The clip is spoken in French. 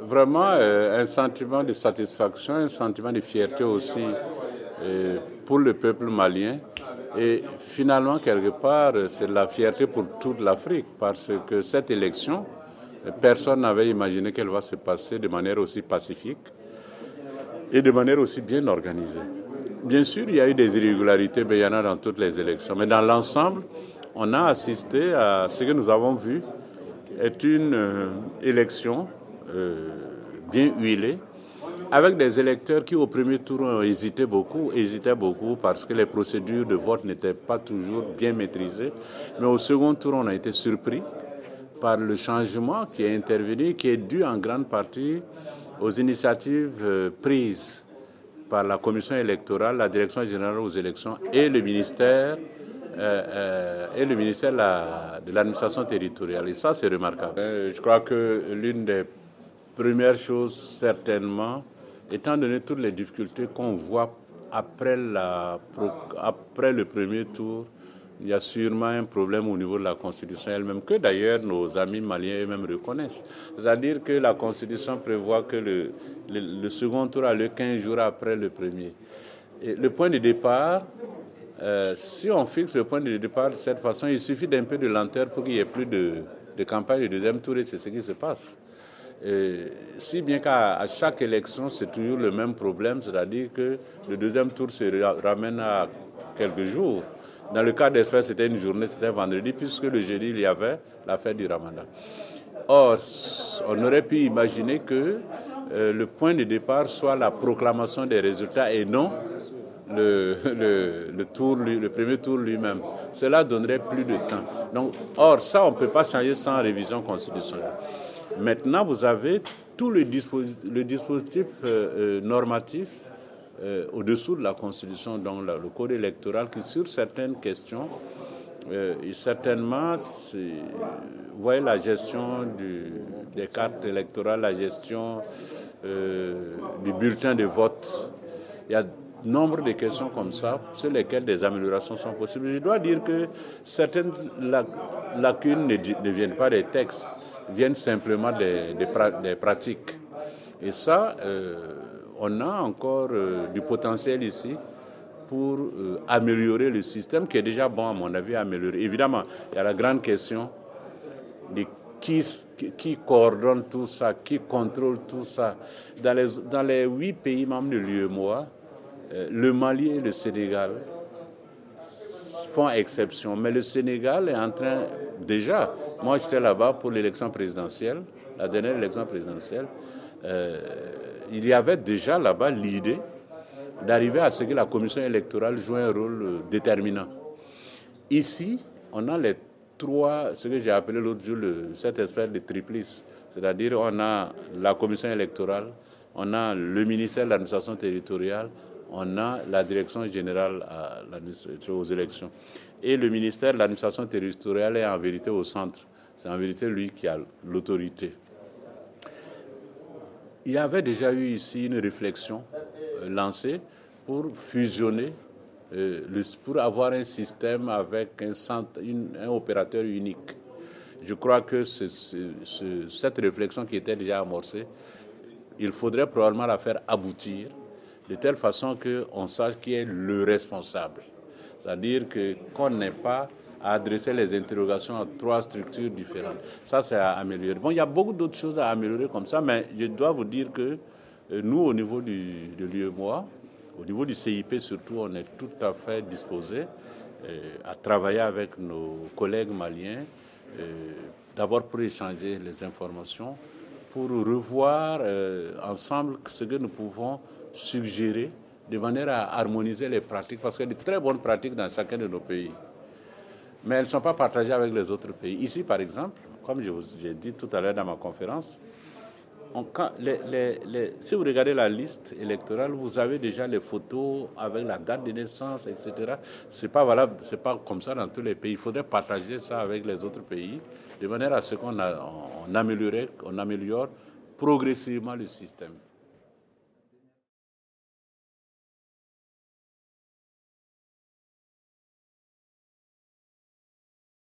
Vraiment un sentiment de satisfaction, un sentiment de fierté aussi pour le peuple malien. Et finalement, quelque part, c'est de la fierté pour toute l'Afrique parce que cette élection, personne n'avait imaginé qu'elle va se passer de manière aussi pacifique et de manière aussi bien organisée. Bien sûr, il y a eu des irrégularités, mais il y en a dans toutes les élections. Mais dans l'ensemble, on a assisté à ce que nous avons vu est une élection bien huilée, avec des électeurs qui au premier tour ont hésitaient beaucoup parce que les procédures de vote n'étaient pas toujours bien maîtrisées. Mais au second tour, on a été surpris par le changement qui est intervenu, qui est dû en grande partie aux initiatives prises par la commission électorale, la direction générale aux élections et le ministère de l'administration territoriale. Et ça, c'est remarquable. Je crois que l'une des premières choses, certainement, étant donné toutes les difficultés qu'on voit après le premier tour, il y a sûrement un problème au niveau de la Constitution elle-même, que d'ailleurs nos amis maliens eux-mêmes reconnaissent. C'est-à-dire que la Constitution prévoit que le second tour a lieu 15 jours après le premier. Et le point de départ, si on fixe le point de départ de cette façon, il suffit d'un peu de lenteur pour qu'il n'y ait plus de campagne de deuxième tour et c'est ce qui se passe. Si bien qu'à chaque élection, c'est toujours le même problème, c'est-à-dire que le deuxième tour se ramène à quelques jours. Dans le cas d'Espère, c'était une journée, c'était vendredi, puisque le jeudi, il y avait la fête du Ramadan. Or, on aurait pu imaginer que le point de départ soit la proclamation des résultats et non le premier tour lui-même. Cela donnerait plus de temps. Donc, or, ça, on ne peut pas changer sans révision constitutionnelle. Maintenant, vous avez tout le dispositif normatif au-dessous de la Constitution, dans le Code électoral, qui sur certaines questions, certainement, vous voyez la gestion des cartes électorales, la gestion du bulletin de vote, il y a nombre de questions comme ça sur lesquelles des améliorations sont possibles. Je dois dire que certaines lacunes ne viennent pas des textes, viennent simplement des pratiques. Et ça, on a encore du potentiel ici pour améliorer le système qui est déjà bon, à mon avis, à améliorer. Évidemment, il y a la grande question de qui coordonne tout ça, qui contrôle tout ça. Dans les 8 pays membres de l'UEMOA, le Mali et le Sénégal font exception. Mais le Sénégal est en train, déjà, moi j'étais là-bas pour l'élection présidentielle, la dernière élection présidentielle, il y avait déjà là-bas l'idée d'arriver à ce que la commission électorale joue un rôle déterminant. Ici, on a les trois, ce que j'ai appelé l'autre jour, cette espèce de triplice. C'est-à-dire on a la commission électorale, on a le ministère de l'administration territoriale, on a la direction générale aux élections. Et le ministère de l'administration territoriale est en vérité au centre. C'est en vérité lui qui a l'autorité. Il y avait déjà eu ici une réflexion lancée pour fusionner, pour avoir un système avec un opérateur unique. Je crois que cette réflexion qui était déjà amorcée, il faudrait probablement la faire aboutir de telle façon qu'on sache qui est le responsable. C'est-à-dire qu'on n'ait pas à adresser les interrogations à 3 structures différentes. Ça, c'est à améliorer. Bon, il y a beaucoup d'autres choses à améliorer comme ça, mais je dois vous dire que nous, au niveau de l'UEMOA, au niveau du CIP surtout, on est tout à fait disposés à travailler avec nos collègues maliens, d'abord pour échanger les informations, pour revoir ensemble ce que nous pouvons suggérer de manière à harmoniser les pratiques, parce qu'il y a de très bonnes pratiques dans chacun de nos pays. Mais elles ne sont pas partagées avec les autres pays. Ici, par exemple, comme j'ai dit tout à l'heure dans ma conférence, si vous regardez la liste électorale, vous avez déjà les photos avec la date de naissance, etc. Ce n'est pas valable, ce n'est pas comme ça dans tous les pays. Il faudrait partager ça avec les autres pays, de manière à ce qu'on améliore progressivement le système.